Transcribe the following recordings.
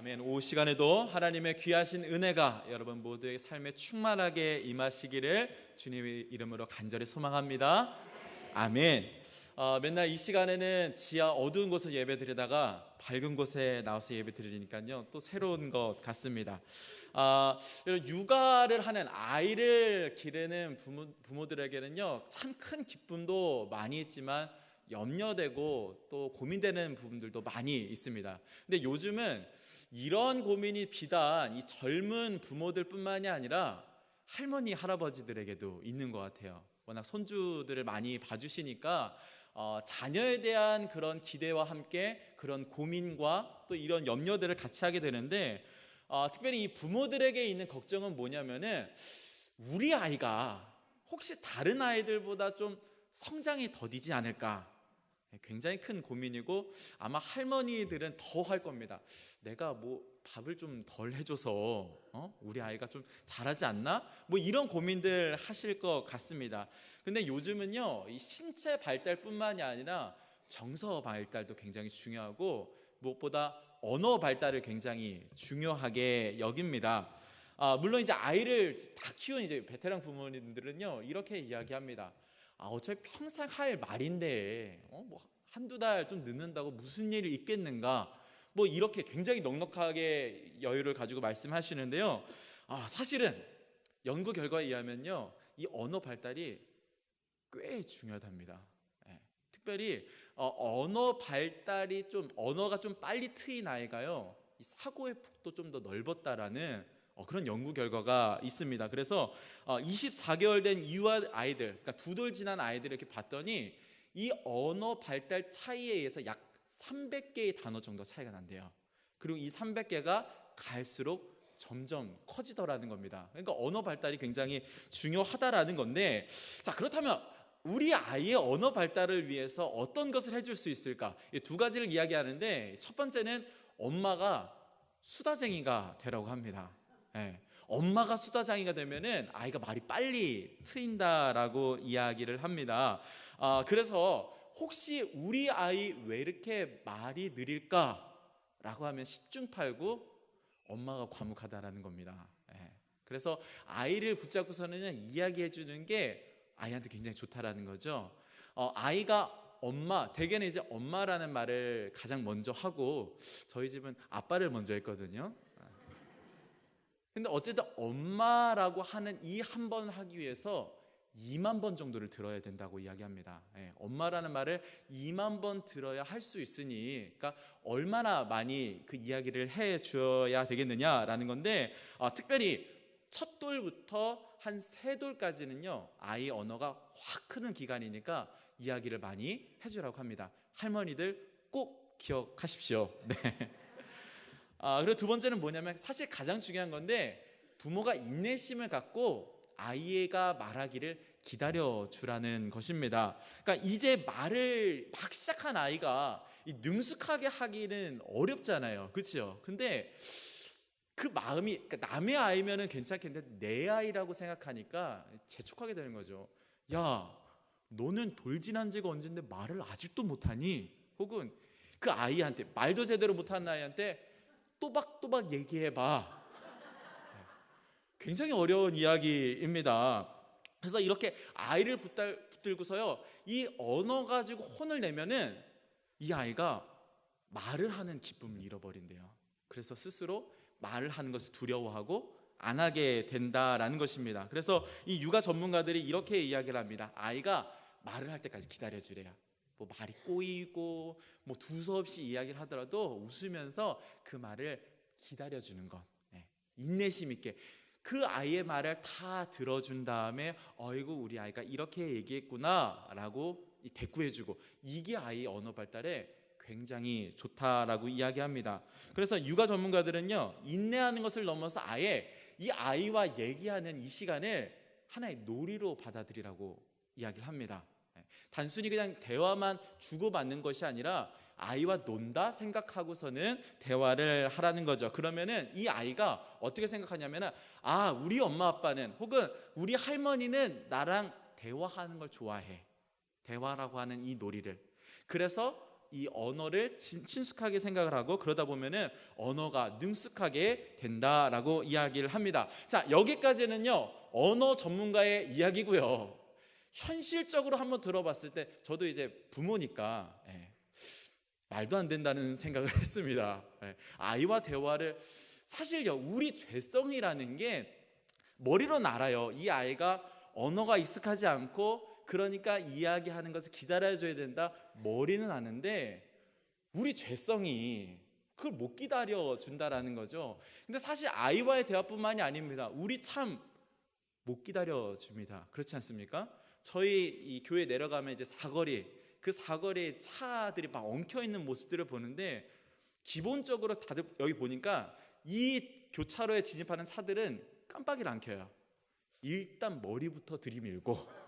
아멘. 오후 시간에도 하나님의 귀하신 은혜가 여러분 모두의 삶에 충만하게 임하시기를 주님의 이름으로 간절히 소망합니다. 아멘. 맨날 이 시간에는 지하 어두운 곳에 예배 드리다가 밝은 곳에 나와서 예배 드리니까요 또 새로운 것 같습니다. 육아를 하는 아이를 기르는 부모들에게는요 참 큰 기쁨도 많이 있지만 염려되고 또 고민되는 부분들도 많이 있습니다. 근데 요즘은 이런 고민이 비단 이 젊은 부모들뿐만이 아니라 할머니 할아버지들에게도 있는 것 같아요. 워낙 손주들을 많이 봐주시니까 자녀에 대한 그런 기대와 함께 그런 고민과 또 이런 염려들을 같이 하게 되는데 특별히 이 부모들에게 있는 걱정은 뭐냐면은 우리 아이가 혹시 다른 아이들보다 좀 성장이 더디지 않을까? 굉장히 큰 고민이고 아마 할머니들은 더 할 겁니다. 내가 뭐 밥을 좀 덜 해줘서 우리 아이가 좀 잘하지 않나? 뭐 이런 고민들 하실 것 같습니다. 근데 요즘은요 이 신체 발달뿐만이 아니라 정서 발달도 굉장히 중요하고 무엇보다 언어 발달을 굉장히 중요하게 여깁니다. 물론 이제 아이를 다 키운 이제 베테랑 부모님들은요 이렇게 이야기합니다. 어차피 평생 할 말인데 뭐 한두 달 좀 늦는다고 무슨 일이 있겠는가, 뭐 이렇게 굉장히 넉넉하게 여유를 가지고 말씀하시는데요. 사실은 연구 결과에 의하면요 이 언어 발달이 꽤 중요하답니다. 특별히 언어 발달이 언어가 좀 빨리 트인 아이가요 이 사고의 폭도 좀 더 넓었다라는 그런 연구 결과가 있습니다. 그래서 24개월 된 이후 아이들, 그러니까 2돌 지난 아이들을 이렇게 봤더니 이 언어 발달 차이에 의해서 약 300개의 단어 정도 차이가 난대요. 그리고 이 300개가 갈수록 점점 커지더라는 겁니다. 그러니까 언어 발달이 굉장히 중요하다라는 건데, 자 그렇다면 우리 아이의 언어 발달을 위해서 어떤 것을 해줄 수 있을까? 이 두 가지를 이야기하는데 첫 번째는 엄마가 수다쟁이가 되라고 합니다. 엄마가 수다쟁이가 되면은 아이가 말이 빨리 트인다라고 이야기를 합니다. 그래서 혹시 우리 아이 왜 이렇게 말이 느릴까라고 하면 10중8구 엄마가 과묵하다라는 겁니다. 그래서 아이를 붙잡고서는 이야기해 주는 게 아이한테 굉장히 좋다라는 거죠. 아이가 대개는 이제 엄마라는 말을 가장 먼저 하고 저희 집은 아빠를 먼저 했거든요. 근데 어쨌든 엄마라고 하는 이 한 번 하기 위해서 2만 번 정도를 들어야 된다고 이야기합니다. 엄마라는 말을 2만 번 들어야 할 수 있으니, 그러니까 얼마나 많이 그 이야기를 해 줘야 되겠느냐라는 건데, 특별히 첫 돌부터 한 3돌까지는요 아이 언어가 확 크는 기간이니까 이야기를 많이 해주라고 합니다. 할머니들 꼭 기억하십시오. 네. 그리고 두 번째는 뭐냐면 사실 가장 중요한 건데, 부모가 인내심을 갖고 아이가 말하기를 기다려주라는 것입니다. 그러니까 이제 말을 막 시작한 아이가 능숙하게 하기는 어렵잖아요. 그렇죠? 근데 그 마음이, 그러니까 남의 아이면은 괜찮겠는데 내 아이라고 생각하니까 재촉하게 되는 거죠. 야, 너는 돌 지난 지가 언젠데 말을 아직도 못하니? 혹은 그 아이한테, 말도 제대로 못하는 아이한테 또박또박 얘기해봐. 굉장히 어려운 이야기입니다. 그래서 이렇게 아이를 붙들고서요 이 언어 가지고 혼을 내면은 이 아이가 말을 하는 기쁨을 잃어버린대요. 그래서 스스로 말을 하는 것을 두려워하고 안 하게 된다라는 것입니다. 그래서 이 육아 전문가들이 이렇게 이야기를 합니다. 아이가 말을 할 때까지 기다려주래요. 뭐 말이 꼬이고 뭐 두서없이 이야기를 하더라도 웃으면서 그 말을 기다려주는 것, 인내심 있게 그 아이의 말을 다 들어준 다음에 어이구 우리 아이가 이렇게 얘기했구나 라고 대꾸해주고, 이게 아이의 언어 발달에 굉장히 좋다라고 이야기합니다. 그래서 육아 전문가들은요 인내하는 것을 넘어서 아예 이 아이와 얘기하는 이 시간을 하나의 놀이로 받아들이라고 이야기를 합니다. 단순히 그냥 대화만 주고받는 것이 아니라 아이와 논다 생각하고서는 대화를 하라는 거죠. 그러면은 이 아이가 어떻게 생각하냐면은 우리 엄마 아빠는 혹은 우리 할머니는 나랑 대화하는 걸 좋아해. 대화라고 하는 이 놀이를. 그래서 이 언어를 친숙하게 생각을 하고 그러다 보면은 언어가 능숙하게 된다라고 이야기를 합니다. 자, 여기까지는요 언어 전문가의 이야기고요. 현실적으로 한번 들어봤을 때 저도 이제 부모니까 말도 안 된다는 생각을 했습니다. 아이와 대화를 사실요 우리 죄성이라는 게 머리로는 알아요. 이 아이가 언어가 익숙하지 않고 그러니까 이야기하는 것을 기다려줘야 된다. 머리는 아는데 우리 죄성이 그걸 못 기다려준다라는 거죠. 근데 사실 아이와의 대화뿐만이 아닙니다. 우리 참 못 기다려줍니다. 그렇지 않습니까? 저희 이 교회 내려가면 이제 사거리, 그 사거리에 차들이 막 엉켜있는 모습들을 보는데 기본적으로 다들 여기 보니까 이 교차로에 진입하는 차들은 깜빡이를 안 켜요. 일단 머리부터 들이밀고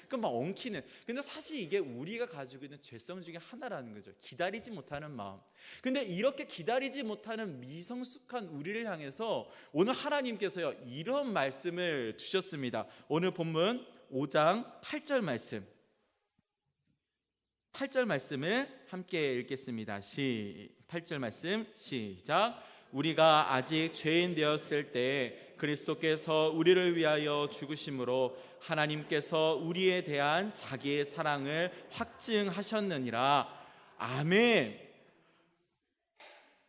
그럼 막 엉키는. 근데 사실 이게 우리가 가지고 있는 죄성 중에 하나라는 거죠. 기다리지 못하는 마음. 근데 이렇게 기다리지 못하는 미성숙한 우리를 향해서 오늘 하나님께서요 이런 말씀을 주셨습니다. 오늘 본문 5장 8절 말씀, 8절 말씀을 함께 읽겠습니다. 8절 말씀 시작. 우리가 아직 죄인 되었을 때 그리스도께서 우리를 위하여 죽으심으로 하나님께서 우리에 대한 자기의 사랑을 확증하셨느니라. 아멘.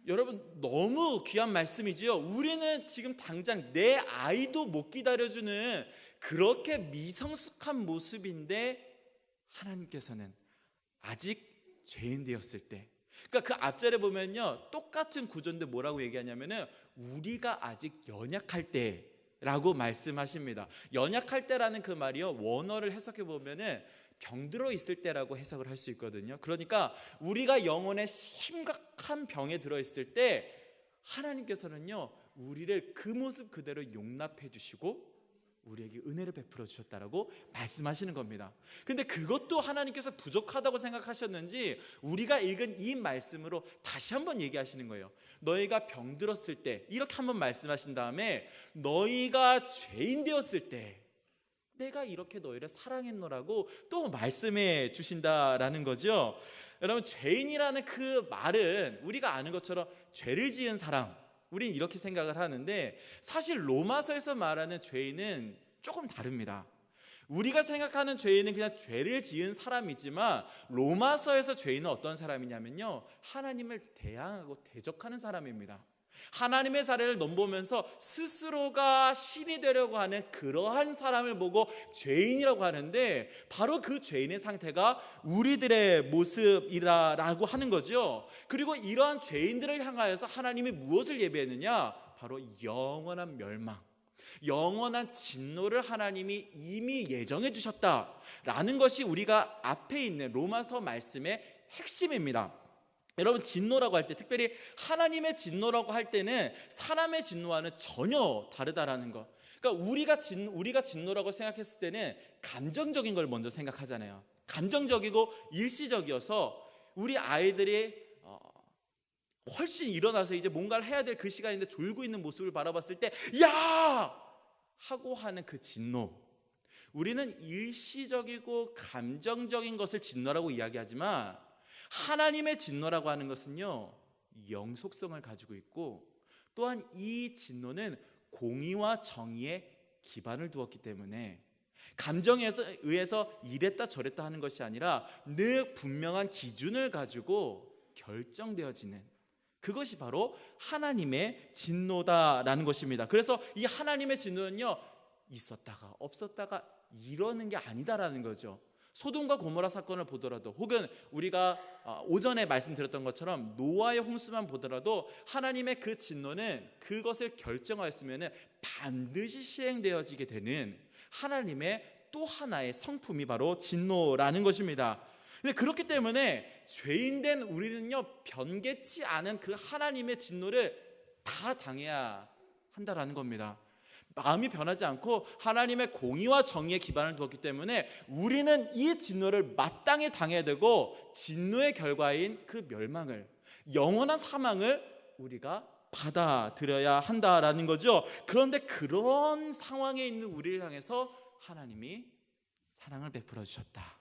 여러분 너무 귀한 말씀이지요. 우리는 지금 당장 내 아이도 못 기다려주는 그렇게 미성숙한 모습인데 하나님께서는 아직 죄인 되었을 때, 그러니까 그 앞절에 보면요 똑같은 구조인데 뭐라고 얘기하냐면은 우리가 아직 연약할 때라고 말씀하십니다. 연약할 때라는 그 말이요 원어를 해석해 보면은 병들어 있을 때라고 해석을 할 수 있거든요. 그러니까 우리가 영혼의 심각한 병에 들어 있을 때 하나님께서는요 우리를 그 모습 그대로 용납해 주시고 우리에게 은혜를 베풀어 주셨다라고 말씀하시는 겁니다. 근데 그것도 하나님께서 부족하다고 생각하셨는지 우리가 읽은 이 말씀으로 다시 한번 얘기하시는 거예요. 너희가 병들었을 때 이렇게 한번 말씀하신 다음에 너희가 죄인 되었을 때 내가 이렇게 너희를 사랑했노라고 또 말씀해 주신다라는 거죠. 여러분 죄인이라는 그 말은 우리가 아는 것처럼 죄를 지은 사람, 우리는 이렇게 생각을 하는데 사실 로마서에서 말하는 죄인은 조금 다릅니다. 우리가 생각하는 죄인은 그냥 죄를 지은 사람이지만 로마서에서 죄인은 어떤 사람이냐면요 하나님을 대항하고 대적하는 사람입니다. 하나님의 자리를 넘보면서 스스로가 신이 되려고 하는 그러한 사람을 보고 죄인이라고 하는데 바로 그 죄인의 상태가 우리들의 모습이라고 하는 거죠. 그리고 이러한 죄인들을 향하여서 하나님이 무엇을 예비했느냐? 바로 영원한 멸망, 영원한 진노를 하나님이 이미 예정해 주셨다라는 것이 우리가 앞에 있는 로마서 말씀의 핵심입니다. 여러분 진노라고 할 때 특별히 하나님의 진노라고 할 때는 사람의 진노와는 전혀 다르다라는 거. 그러니까 우리가 진노라고 생각했을 때는 감정적인 걸 먼저 생각하잖아요. 감정적이고 일시적이어서 우리 아이들이 훨씬 일어나서 이제 뭔가를 해야 될 그 시간인데 졸고 있는 모습을 바라봤을 때 야! 하고 하는 그 진노. 우리는 일시적이고 감정적인 것을 진노라고 이야기하지만 하나님의 진노라고 하는 것은요 영속성을 가지고 있고 또한 이 진노는 공의와 정의에 기반을 두었기 때문에 감정에 의해서 이랬다 저랬다 하는 것이 아니라 늘 분명한 기준을 가지고 결정되어지는 그것이 바로 하나님의 진노다라는 것입니다. 그래서 이 하나님의 진노는요 있었다가 없었다가 이러는 게 아니다라는 거죠. 소돔과 고모라 사건을 보더라도 혹은 우리가 오전에 말씀드렸던 것처럼 노아의 홍수만 보더라도 하나님의 그 진노는 그것을 결정하였으면 반드시 시행되어지게 되는 하나님의 또 하나의 성품이 바로 진노라는 것입니다. 근데 그렇기 때문에 죄인된 우리는요 변개치 않은 그 하나님의 진노를 다 당해야 한다라는 겁니다. 마음이 변하지 않고 하나님의 공의와 정의에 기반을 두었기 때문에 우리는 이 진노를 마땅히 당해야 되고 진노의 결과인 그 멸망을, 영원한 사망을 우리가 받아들여야 한다라는 거죠. 그런데 그런 상황에 있는 우리를 향해서 하나님이 사랑을 베풀어 주셨다.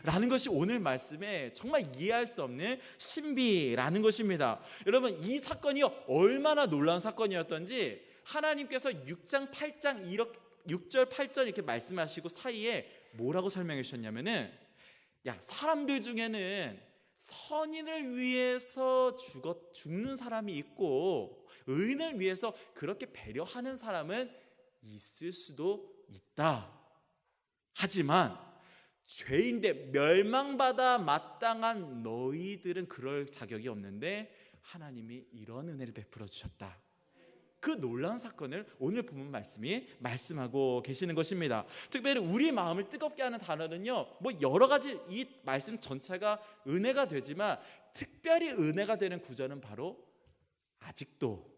라는 것이 오늘 말씀에 정말 이해할 수 없는 신비라는 것입니다. 여러분, 이 사건이 얼마나 놀라운 사건이었던지 하나님께서 6장 8장 6절 8절 이렇게 말씀하시고 사이에 뭐라고 설명해 주셨냐면은, 야, 사람들 중에는 선인을 위해서 죽는 사람이 있고 의인을 위해서 그렇게 배려하는 사람은 있을 수도 있다. 하지만 죄인데 멸망받아 마땅한 너희들은 그럴 자격이 없는데 하나님이 이런 은혜를 베풀어 주셨다. 그 놀라운 사건을 오늘 본문 말씀이 말씀하고 계시는 것입니다. 특별히 우리 마음을 뜨겁게 하는 단어는요, 뭐 여러 가지 이 말씀 전체가 은혜가 되지만 특별히 은혜가 되는 구절은 바로 아직도,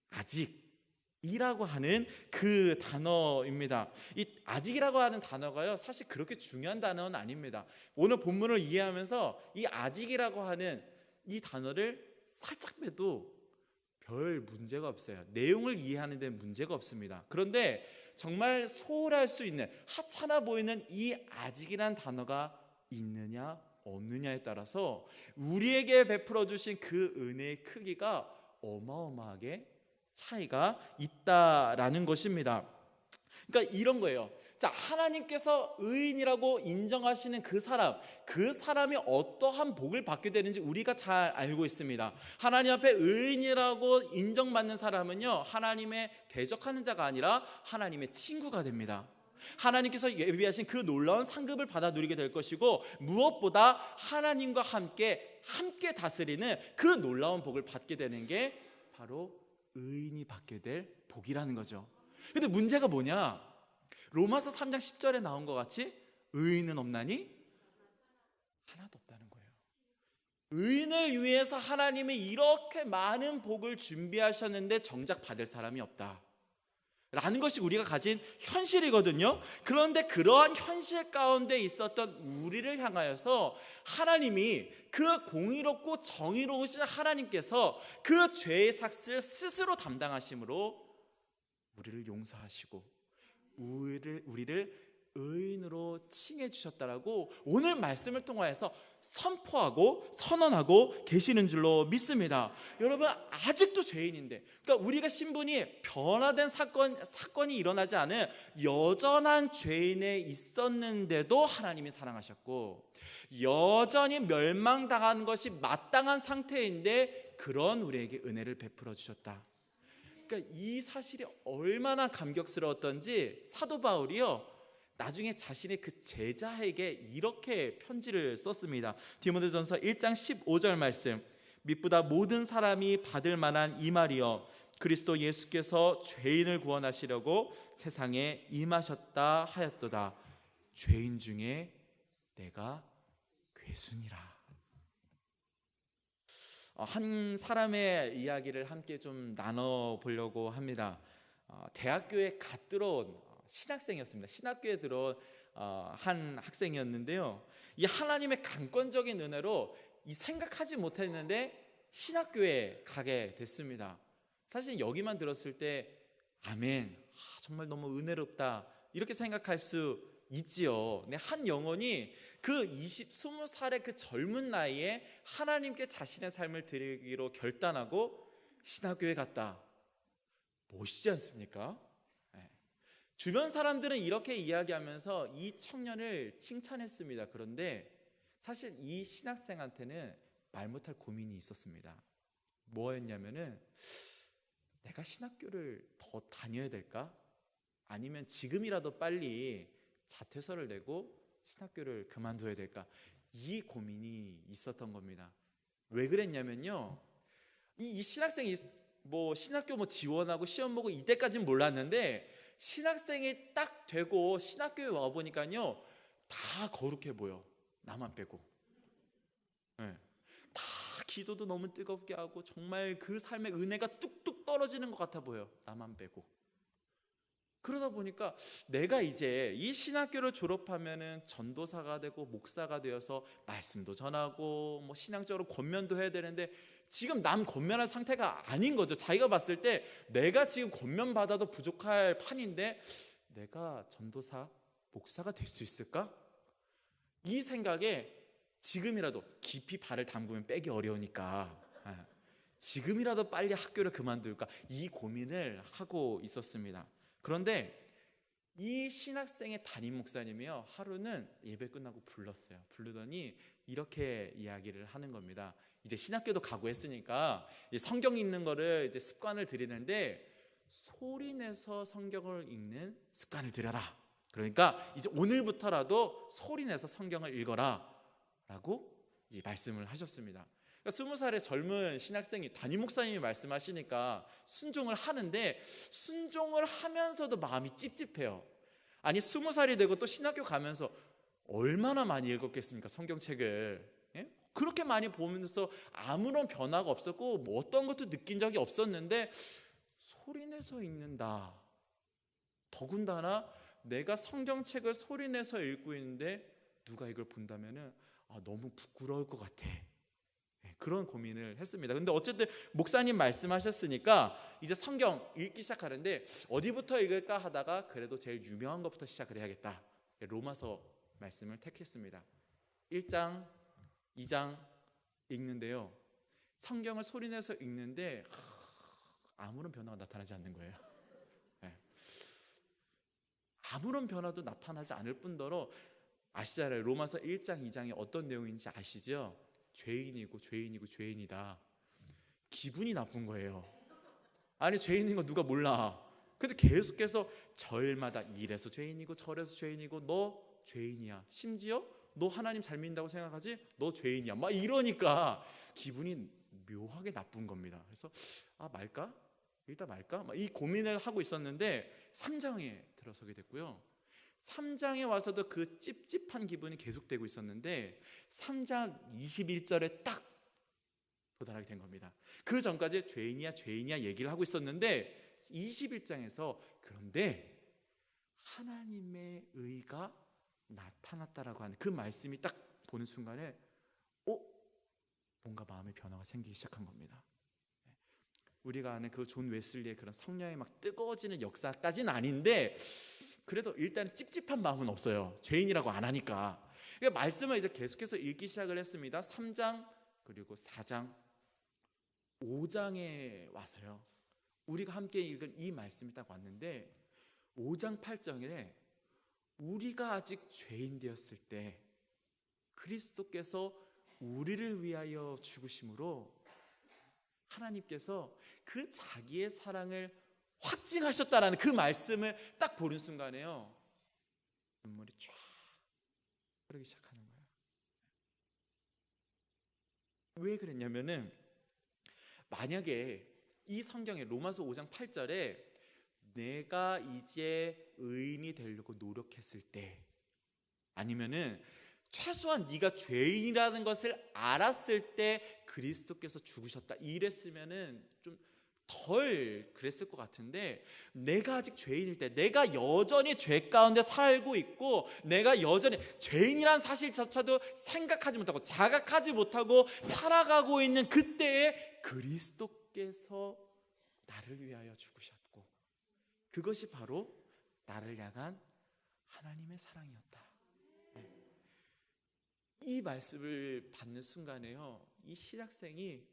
아직이라고 하는 그 단어입니다. 이 아직이라고 하는 단어가요, 사실 그렇게 중요한 단어는 아닙니다. 오늘 본문을 이해하면서 이 아직이라고 하는 이 단어를 살짝 빼도 별 문제가 없어요. 내용을 이해하는 데 문제가 없습니다. 그런데 정말 소홀할 수 있는, 하찮아 보이는 이 아직이란 단어가 있느냐 없느냐에 따라서 우리에게 베풀어 주신 그 은혜의 크기가 어마어마하게 차이가 있다라는 것입니다. 그러니까 이런 거예요. 자, 하나님께서 의인이라고 인정하시는 그 사람이 어떠한 복을 받게 되는지 우리가 잘 알고 있습니다. 하나님 앞에 의인이라고 인정받는 사람은요, 하나님의 대적하는 자가 아니라 하나님의 친구가 됩니다. 하나님께서 예비하신 그 놀라운 상급을 받아 누리게 될 것이고, 무엇보다 하나님과 함께 다스리는 그 놀라운 복을 받게 되는 게 바로 의인이 받게 될 복이라는 거죠. 근데 문제가 뭐냐? 로마서 3장 10절에 나온 것 같이 의인은 없나니? 하나도 없다는 거예요. 의인을 위해서 하나님이 이렇게 많은 복을 준비하셨는데 정작 받을 사람이 없다 라는 것이 우리가 가진 현실이거든요. 그런데 그러한 현실 가운데 있었던 우리를 향하여서 하나님이, 그 공의롭고 정의로우신 하나님께서 그 죄의 삭스를 스스로 담당하심으로 우리를 용서하시고 우리를 의인으로 칭해 주셨다라고 오늘 말씀을 통하여서 선포하고 선언하고 계시는 줄로 믿습니다. 여러분, 아직도 죄인인데, 그러니까 우리가 신분이 변화된 사건이 일어나지 않은 여전한 죄인에 있었는데도 하나님이 사랑하셨고, 여전히 멸망당한 것이 마땅한 상태인데 그런 우리에게 은혜를 베풀어 주셨다. 그러니까 이 사실이 얼마나 감격스러웠던지 사도 바울이요, 나중에 자신의 그 제자에게 이렇게 편지를 썼습니다. 디모데전서 1장 15절 말씀, 밑보다 모든 사람이 받을 만한 이 말이여, 그리스도 예수께서 죄인을 구원하시려고 세상에 임하셨다 하였도다. 죄인 중에 내가 괴순이라. 한 사람의 이야기를 함께 좀 나눠보려고 합니다. 대학교에 갓 들어온 신학생이었습니다. 신학교에 들어온 한 학생이었는데요, 이 하나님의 강권적인 은혜로 이 생각하지 못했는데 신학교에 가게 됐습니다. 사실 여기만 들었을 때 아멘, 정말 너무 은혜롭다 이렇게 생각할 수 있지요. 근데 한 영혼이 그 20살의 그 젊은 나이에 하나님께 자신의 삶을 드리기로 결단하고 신학교에 갔다. 멋있지 않습니까? 주변 사람들은 이렇게 이야기하면서 이 청년을 칭찬했습니다. 그런데 사실 이 신학생한테는 말 못할 고민이 있었습니다. 뭐였냐면은, 내가 신학교를 더 다녀야 될까? 아니면 지금이라도 빨리 자퇴서를 내고 신학교를 그만둬야 될까? 이 고민이 있었던 겁니다. 왜 그랬냐면요, 이 신학생이 뭐 신학교 지원하고 시험 보고 이때까지는 몰랐는데 신학생이 딱 되고 신학교에 와 보니까요, 다 거룩해 보여. 나만 빼고. 다 기도도 너무 뜨겁게 하고 정말 그 삶의 은혜가 뚝뚝 떨어지는 것 같아 보여. 나만 빼고. 그러다 보니까 내가 이제 이 신학교를 졸업하면은 전도사가 되고 목사가 되어서 말씀도 전하고 뭐 신앙적으로 권면도 해야 되는데 지금 남 권면할 상태가 아닌 거죠. 자기가 봤을 때 내가 지금 권면 받아도 부족할 판인데 내가 전도사, 목사가 될 수 있을까? 이 생각에 지금이라도 깊이 발을 담그면 빼기 어려우니까 지금이라도 빨리 학교를 그만둘까 이 고민을 하고 있었습니다. 그런데 이 신학생의 담임 목사님이요, 하루는 예배 끝나고 불렀어요. 부르더니 이렇게 이야기를 하는 겁니다. 이제 신학교도 가고 했으니까 성경 읽는 거를 이제 습관을 들이는데 소리내서 성경을 읽는 습관을 들여라. 그러니까 이제 오늘부터라도 소리내서 성경을 읽어라 라고 말씀을 하셨습니다. 그러니까 20살의 젊은 신학생이 담임 목사님이 말씀하시니까 순종을 하는데 순종을 하면서도 마음이 찝찝해요. 아니 20살이 되고 또 신학교 가면서 얼마나 많이 읽었겠습니까, 성경책을. 예? 그렇게 많이 보면서 아무런 변화가 없었고 뭐 어떤 것도 느낀 적이 없었는데 소리내서 읽는다. 더군다나 내가 성경책을 소리내서 읽고 있는데 누가 이걸 본다면은 너무 부끄러울 것 같아. 그런 고민을 했습니다. 근데 어쨌든 목사님 말씀하셨으니까 이제 성경 읽기 시작하는데 어디부터 읽을까 하다가 그래도 제일 유명한 것부터 시작을 해야겠다. 로마서 말씀을 택했습니다. 1장, 2장 읽는데요, 성경을 소리내서 읽는데 아무런 변화가 나타나지 않는 거예요. 아무런 변화도 나타나지 않을 뿐더러 아시잖아요. 로마서 1장, 2장이 어떤 내용인지 아시죠? 죄인이고 죄인이고 죄인이다. 기분이 나쁜 거예요. 아니 죄인인 거 누가 몰라. 근데 계속해서 절마다 이래서 죄인이고 저래서 죄인이고 너 죄인이야. 심지어 너 하나님 잘 믿는다고 생각하지? 너 죄인이야. 막 이러니까 기분이 묘하게 나쁜 겁니다. 그래서 말까? 일단 말까? 막 이 고민을 하고 있었는데 3장에 들어서게 됐고요. 3장에 와서도 그 찝찝한 기분이 계속되고 있었는데 3장 21절에 딱 도달하게 된 겁니다. 그 전까지 죄인이야 죄인이야 얘기를 하고 있었는데 21장에서 그런데 하나님의 의가 나타났다라고 하는 그 말씀이 딱 보는 순간에 뭔가 마음의 변화가 생기기 시작한 겁니다. 우리가 아는 그 존 웨슬리의 그런 성령이 막 뜨거워지는 역사까지는 아닌데 그래도 일단 찝찝한 마음은 없어요. 죄인이라고 안 하니까. 그러니까 말씀을 이제 계속해서 읽기 시작을 했습니다. 3장 그리고 4장 5장에 와서요, 우리가 함께 읽은 이 말씀이 딱 왔는데 5장 8절에 우리가 아직 죄인 되었을 때 그리스도께서 우리를 위하여 죽으심으로 하나님께서 그 자기의 사랑을 확증하셨다라는 그 말씀을 딱 보는 순간에요, 눈물이 쫙 흐르기 시작하는 거예요. 왜 그랬냐면은 만약에 이 성경에 로마서 5장 8절에 내가 이제 의인이 되려고 노력했을 때, 아니면은 최소한 네가 죄인이라는 것을 알았을 때 그리스도께서 죽으셨다 이랬으면은 좀 덜 그랬을 것 같은데, 내가 아직 죄인일 때, 내가 여전히 죄 가운데 살고 있고 내가 여전히 죄인이란 사실조차도 생각하지 못하고 자각하지 못하고 살아가고 있는 그때에 그리스도께서 나를 위하여 죽으셨고 그것이 바로 나를 향한 하나님의 사랑이었다. 이 말씀을 받는 순간에요, 이 신학생이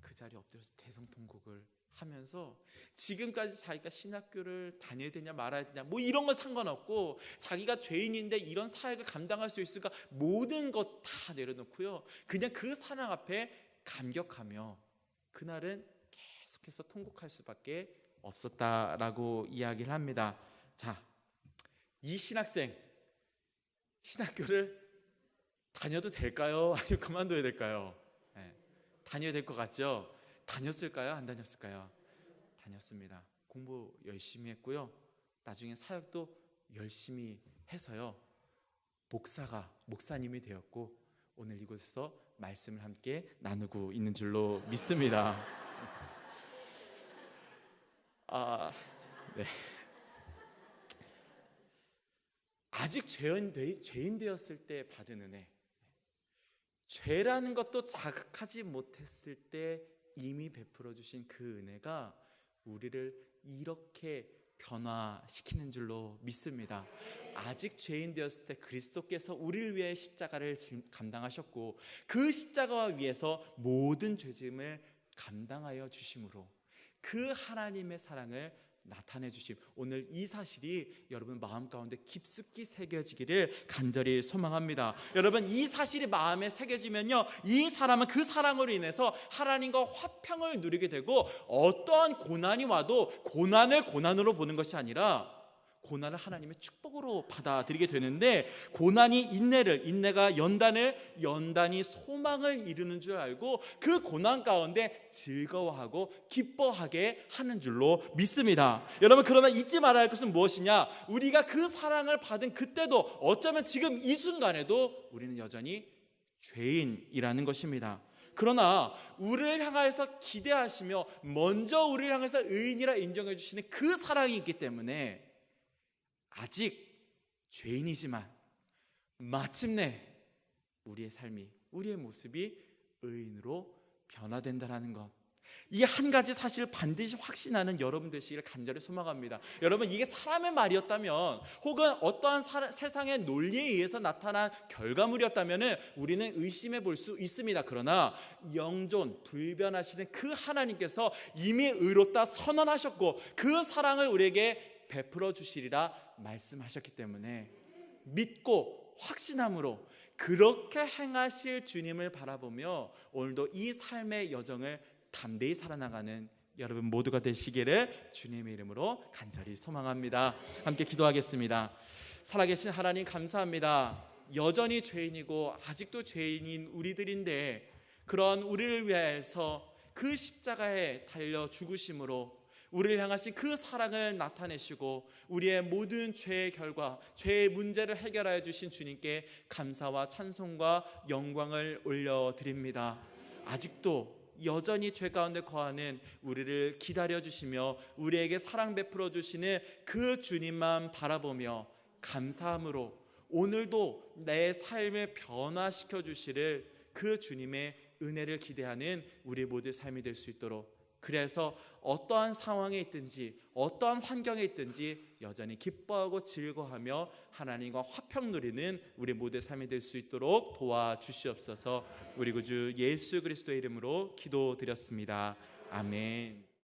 그 자리에 엎드려서 대성통곡을 하면서 지금까지 자기가 신학교를 다녀야 되냐 말아야 되냐 뭐 이런 건 상관없고 자기가 죄인인데 이런 사역을 감당할 수 있을까 모든 것 다 내려놓고요, 그냥 그 사랑 앞에 감격하며 그날은 계속해서 통곡할 수밖에 없었다라고 이야기를 합니다. 자, 이 신학생 신학교를 다녀도 될까요? 아니면 그만둬야 될까요? 다녀야 될 것 같죠? 다녔을까요? 안 다녔을까요? 다녔습니다. 공부 열심히 했고요, 나중에 사역도 열심히 해서요, 목사님이 되었고 오늘 이곳에서 말씀을 함께 나누고 있는 줄로 믿습니다. 네. 아직 죄인 되었을 때 받은 은혜, 죄라는 것도 자각하지 못했을 때 이미 베풀어 주신 그 은혜가 우리를 이렇게 변화시키는 줄로 믿습니다. 아직 죄인 되었을 때 그리스도께서 우리를 위해 십자가를 감당하셨고 그 십자가와 위에서 모든 죄짐을 감당하여 주심으로 그 하나님의 사랑을 나타내 주심, 오늘 이 사실이 여러분 마음 가운데 깊숙이 새겨지기를 간절히 소망합니다. 여러분, 이 사실이 마음에 새겨지면요, 이 사람은 그 사랑으로 인해서 하나님과 화평을 누리게 되고, 어떠한 고난이 와도 고난을 고난으로 보는 것이 아니라 고난을 하나님의 축복으로 받아들이게 되는데, 고난이 인내를, 인내가 연단을, 연단이 소망을 이루는 줄 알고 그 고난 가운데 즐거워하고 기뻐하게 하는 줄로 믿습니다. 여러분, 그러나 잊지 말아야 할 것은 무엇이냐? 우리가 그 사랑을 받은 그때도, 어쩌면 지금 이 순간에도 우리는 여전히 죄인이라는 것입니다. 그러나 우리를 향해서 기대하시며 먼저 우리를 향해서 의인이라 인정해 주시는 그 사랑이 있기 때문에 아직 죄인이지만 마침내 우리의 삶이, 우리의 모습이 의인으로 변화된다는 것, 이 한 가지 사실을 반드시 확신하는 여러분 되시기를 간절히 소망합니다. 여러분, 이게 사람의 말이었다면, 혹은 어떠한 세상의 논리에 의해서 나타난 결과물이었다면 우리는 의심해 볼 수 있습니다. 그러나 영존 불변하시는 그 하나님께서 이미 의롭다 선언하셨고 그 사랑을 우리에게 베풀어 주시리라 말씀하셨기 때문에 믿고 확신함으로 그렇게 행하실 주님을 바라보며 오늘도 이 삶의 여정을 담대히 살아나가는 여러분 모두가 되시기를 주님의 이름으로 간절히 소망합니다. 함께 기도하겠습니다. 살아계신 하나님, 감사합니다. 여전히 죄인이고 아직도 죄인인 우리들인데, 그런 우리를 위해서 그 십자가에 달려 죽으심으로 우리를 향하신 그 사랑을 나타내시고 우리의 모든 죄의 결과, 죄의 문제를 해결하여 주신 주님께 감사와 찬송과 영광을 올려드립니다. 아직도 여전히 죄 가운데 거하는 우리를 기다려주시며 우리에게 사랑 베풀어 주시는 그 주님만 바라보며 감사함으로 오늘도 내 삶을 변화시켜 주시를 그 주님의 은혜를 기대하는 우리 모두의 삶이 될 수 있도록, 그래서 어떠한 상황에 있든지 어떠한 환경에 있든지 여전히 기뻐하고 즐거워하며 하나님과 화평 누리는 우리 모두의 삶이 될 수 있도록 도와주시옵소서. 우리 구주 예수 그리스도의 이름으로 기도드렸습니다. 아멘.